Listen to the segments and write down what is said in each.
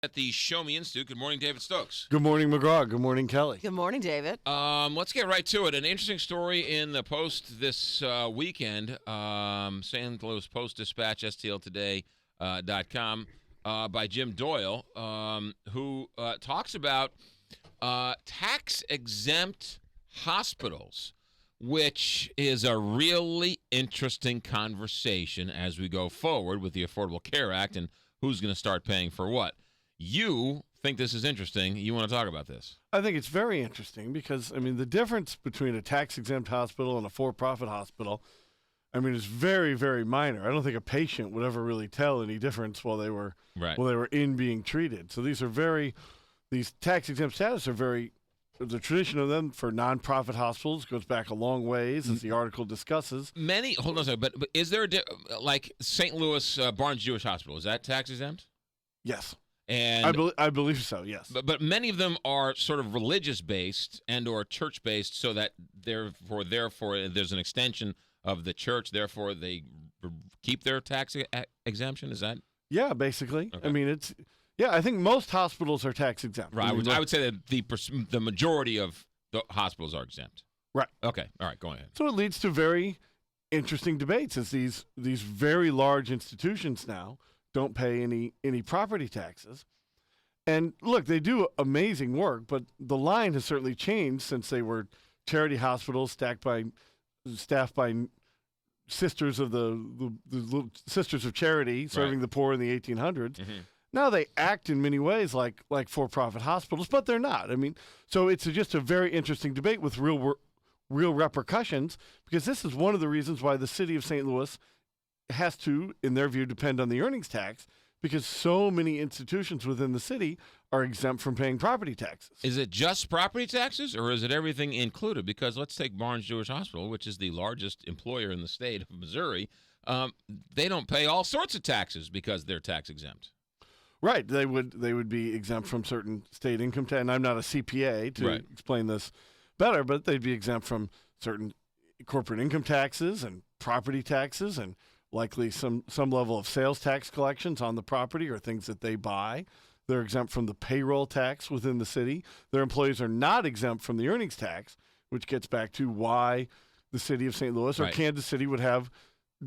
At the Show Me Institute. Good morning, David Stokes. Good morning, McGraw. Good morning, Kelly. Good morning, David. Let's get right to it. An interesting story in the Post this weekend. St. Louis Post-Dispatch, STLtoday.com, by Jim Doyle, who talks about tax-exempt hospitals, which is a really interesting conversation as we go forward with the Affordable Care Act and who's going to start paying for what. You think this is interesting. You want to talk about this? I think it's very interesting because, the difference between a tax-exempt hospital and a for-profit hospital, is very, very minor. I don't think a patient would ever really tell any difference while they were in being treated. So these tax-exempt status are the tradition of them for nonprofit hospitals goes back a long ways, as the article discusses. Hold on a second, but is there like St. Louis Barnes Jewish Hospital, is that tax-exempt? Yes. And I believe so, yes. But many of them are sort of religious-based and or church-based, so that therefore there's an extension of the church, therefore they keep their tax exemption, is that? Yeah, basically. Okay. I think most hospitals are tax-exempt. Right, I would say that the majority of the hospitals are exempt. Right. Okay, all right, go ahead. So it leads to very interesting debates as these very large institutions now don't pay any property taxes. And look, they do amazing work, but the line has certainly changed since they were charity hospitals staffed by sisters of the Sisters of Charity serving the poor in the 1800s. Mm-hmm. Now they act in many ways like for-profit hospitals, but they're not. So it's just a very interesting debate with real repercussions, because this is one of the reasons why the city of St. Louis has to, in their view, depend on the earnings tax, because so many institutions within the city are exempt from paying property taxes. Is it just property taxes, or is it everything included? Because let's take Barnes Jewish Hospital, which is the largest employer in the state of Missouri. They don't pay all sorts of taxes because they're tax exempt. Right. They would be exempt from certain state income tax. And I'm not a CPA to explain this better, but they'd be exempt from certain corporate income taxes and property taxes and likely some level of sales tax collections on the property or things that they buy. They're exempt from the payroll tax within the city. Their employees are not exempt from the earnings tax, which gets back to why the city of St. Louis or Kansas City would have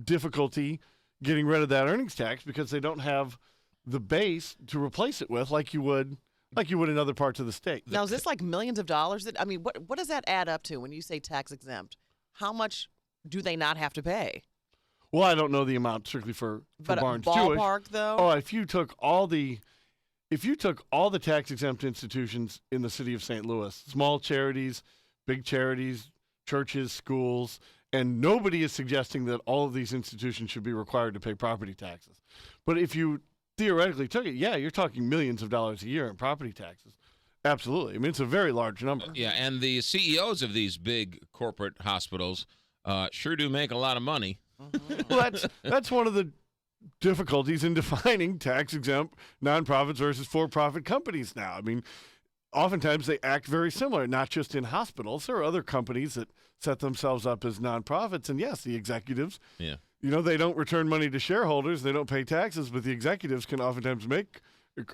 difficulty getting rid of that earnings tax, because they don't have the base to replace it with like you would in other parts of the state. Now, is this like millions of dollars? What does that add up to when you say tax exempt? How much do they not have to pay? Well, I don't know the amount strictly for Barnes Jewish. Ballpark, though? Oh, if you took all the tax-exempt institutions in the city of St. Louis, small charities, big charities, churches, schools, and nobody is suggesting that all of these institutions should be required to pay property taxes. But if you theoretically took it, you're talking millions of dollars a year in property taxes. Absolutely. It's a very large number. Yeah, and the CEOs of these big corporate hospitals sure do make a lot of money. Well, that's one of the difficulties in defining tax-exempt nonprofits versus for-profit companies now. Oftentimes they act very similar, not just in hospitals. There are other companies that set themselves up as nonprofits, and yes, the executives, they don't return money to shareholders, they don't pay taxes, but the executives can oftentimes make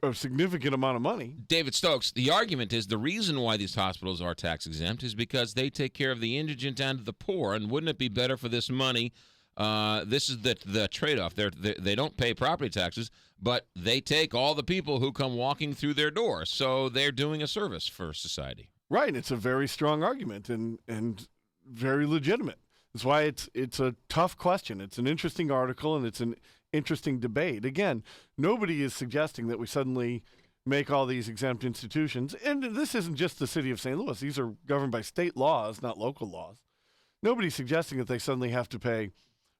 a significant amount of money. David Stokes, the argument is the reason why these hospitals are tax-exempt is because they take care of the indigent and the poor, and wouldn't it be better for this money? This is the trade-off. They don't pay property taxes, but they take all the people who come walking through their door, so they're doing a service for society. Right. It's a very strong argument and very legitimate. That's why it's a tough question. It's an interesting article, and it's an interesting debate. Again, nobody is suggesting that we suddenly make all these exempt institutions, and this isn't just the city of St. Louis. These are governed by state laws, not local laws. Nobody's suggesting that they suddenly have to pay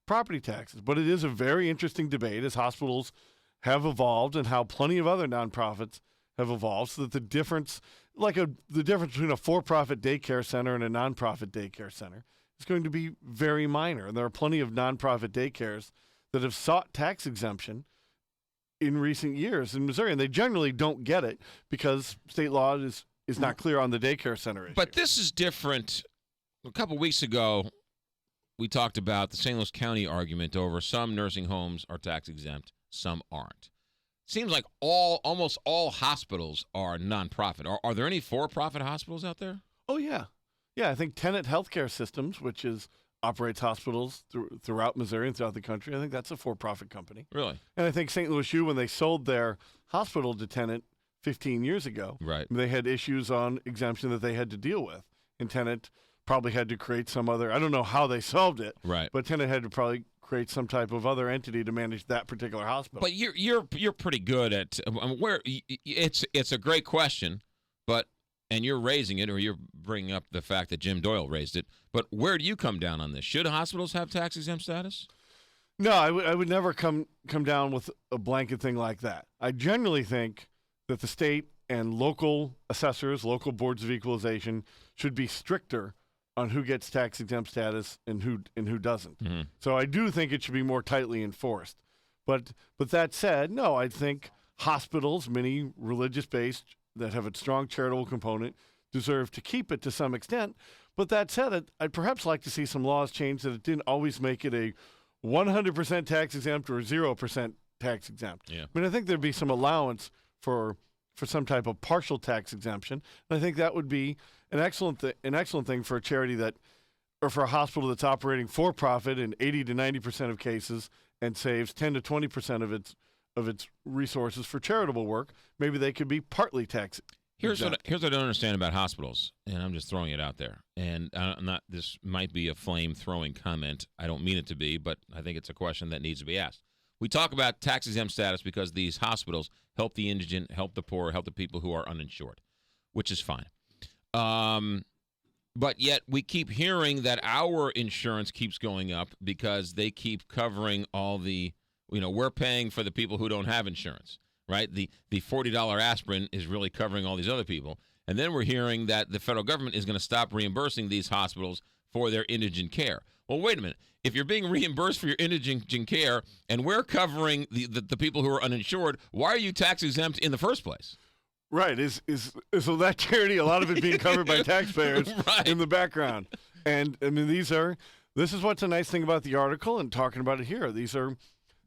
property taxes, but it is a very interesting debate as hospitals have evolved and how plenty of other nonprofits have evolved, so that the difference between a for-profit daycare center and a nonprofit daycare center is going to be very minor. And there are plenty of nonprofit daycares that have sought tax exemption in recent years in Missouri, and they generally don't get it because state law is not clear on the daycare center issue. But this is different. A couple weeks ago, we talked about the St. Louis County argument over some nursing homes are tax exempt, some aren't. seems like almost all hospitals are nonprofit. Are there any for-profit hospitals out there? Oh, yeah. Yeah, I think Tenet Healthcare Systems, which operates hospitals throughout Missouri and throughout the country, I think that's a for-profit company. Really? And I think St. Louis U, when they sold their hospital to Tenet 15 years ago, Right. they had issues on exemption that they had to deal with. And Tenet probably had to create some other, I don't know how they solved it, Right. but Tenet had to probably create some type of other entity to manage that particular hospital. But you're pretty good at where it's a great question, and you're raising it, or you're bringing up the fact that Jim Doyle raised it. But where do you come down on this? Should hospitals have tax-exempt status? No, I would never come down with a blanket thing like that. I generally think that the state and local assessors, local boards of equalization should be stricter on who gets tax-exempt status and who doesn't. Mm-hmm. So I do think it should be more tightly enforced. But that said, no, I think hospitals, many religious-based that have a strong charitable component, deserve to keep it to some extent. But that said, I'd perhaps like to see some laws change that it didn't always make it a 100% tax-exempt or 0% tax-exempt. Yeah. I mean, I think there'd be some allowance for some type of partial tax exemption. And I think that would be an excellent thing for a charity or for a hospital that's operating for profit in 80 to 90% of cases and saves 10 to 20% of its resources for charitable work. Maybe they could be partly tax. Here's what I don't understand about hospitals, and I'm just throwing it out there. And this might be a flame-throwing comment. I don't mean it to be, but I think it's a question that needs to be asked. We talk about tax-exempt status because these hospitals help the indigent, help the poor, help the people who are uninsured, which is fine. But yet we keep hearing that our insurance keeps going up because they keep covering all the, we're paying for the people who don't have insurance, right? The $40 aspirin is really covering all these other people. And then we're hearing that the federal government is going to stop reimbursing these hospitals for their indigent care. Well, wait a minute. If you're being reimbursed for your indigent care and we're covering the people who are uninsured, why are you tax exempt in the first place? Right. So that charity, a lot of it being covered by taxpayers Right. in the background. And I mean, this is what's a nice thing about the article and talking about it here. These are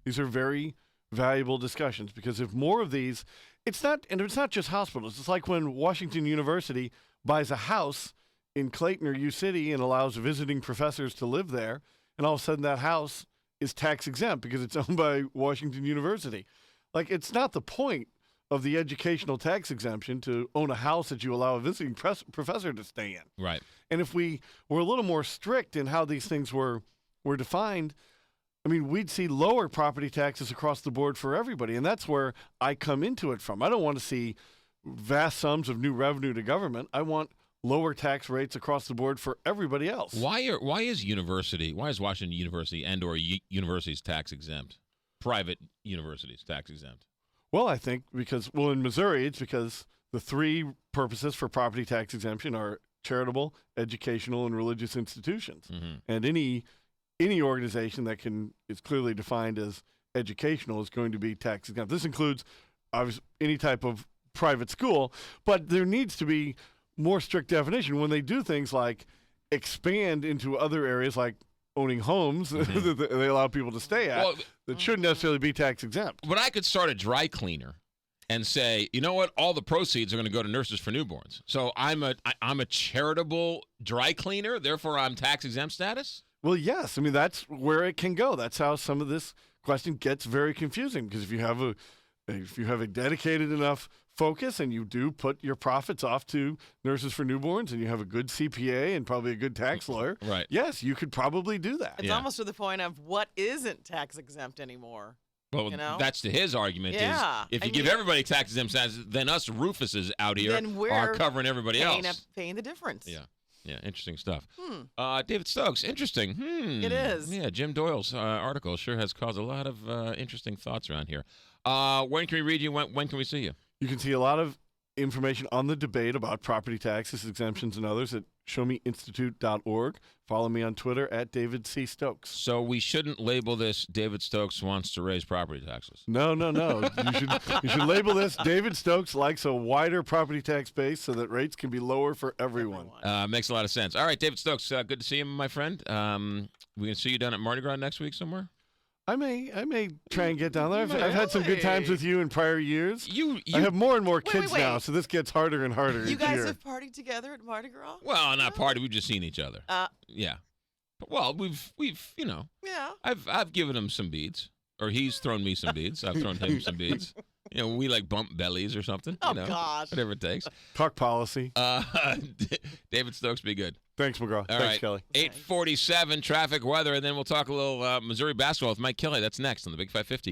very valuable discussions because if more of these, it's not just hospitals. It's like when Washington University buys a house in Clayton or U City and allows visiting professors to live there, and all of a sudden that house is tax exempt because it's owned by Washington University. Like, it's not the point of the educational tax exemption to own a house that you allow a visiting professor to stay in. Right. And if we were a little more strict in how these things were defined, I mean, we'd see lower property taxes across the board for everybody. And that's where I come into it from. I don't want to see vast sums of new revenue to government. I want lower tax rates across the board for everybody else. Why is Washington University and or universities tax exempt? Private universities tax exempt? Well, I think in Missouri, it's because the three purposes for property tax exemption are charitable, educational, and religious institutions. Mm-hmm. And any organization that is clearly defined as educational is going to be tax exempt. This includes obviously any type of private school, but there needs to be more strict definition when they do things like expand into other areas like owning homes that they allow people to stay at. Well, that shouldn't necessarily be tax exempt. But I could start a dry cleaner and say, you know what, all the proceeds are going to go to Nurses for Newborns. So I'm a charitable dry cleaner, therefore I'm tax exempt status? Well, yes. I mean, that's where it can go. That's how some of this question gets very confusing because if you have a dedicated enough focus and you do put your profits off to Nurses for Newborns and you have a good CPA and probably a good tax lawyer, right? Yes, you could probably do that. It's almost to the point of what isn't tax exempt anymore. Well, that's to his argument. Yeah. Is if you give everybody tax exempt status, then us Rufuses out here are covering everybody else. Paying the difference. Yeah, interesting stuff. David Stokes, interesting. It is. Yeah, Jim Doyle's article sure has caused a lot of interesting thoughts around here. When can we read you? When can we see you? You can see a lot of information on the debate about property taxes, exemptions, and others at showmeinstitute.org. Follow me on Twitter at David C. Stokes. So we shouldn't label this David Stokes wants to raise property taxes. No. You should label this David Stokes likes a wider property tax base so that rates can be lower for everyone. Makes a lot of sense. All right, David Stokes, good to see you, my friend. We can see you down at Mardi Gras next week somewhere? I may try and get down there. I've had some good times with you in prior years. You I have more and more kids wait. now, so this gets harder and harder You each guys year. have partied together at Mardi Gras? well, not party. We've just seen each other. Yeah. Well, we've Yeah. I've given him some beads, or he's thrown me some beads. I've thrown him some beads. We like bump bellies or something. Oh, Whatever gosh. it takes. Talk policy. David Stokes, be good. Thanks, McGraw. All Thanks, right. Kelly. 8:47 traffic, weather, and then we'll talk a little Missouri basketball with Mike Kelly. That's next on the Big 550.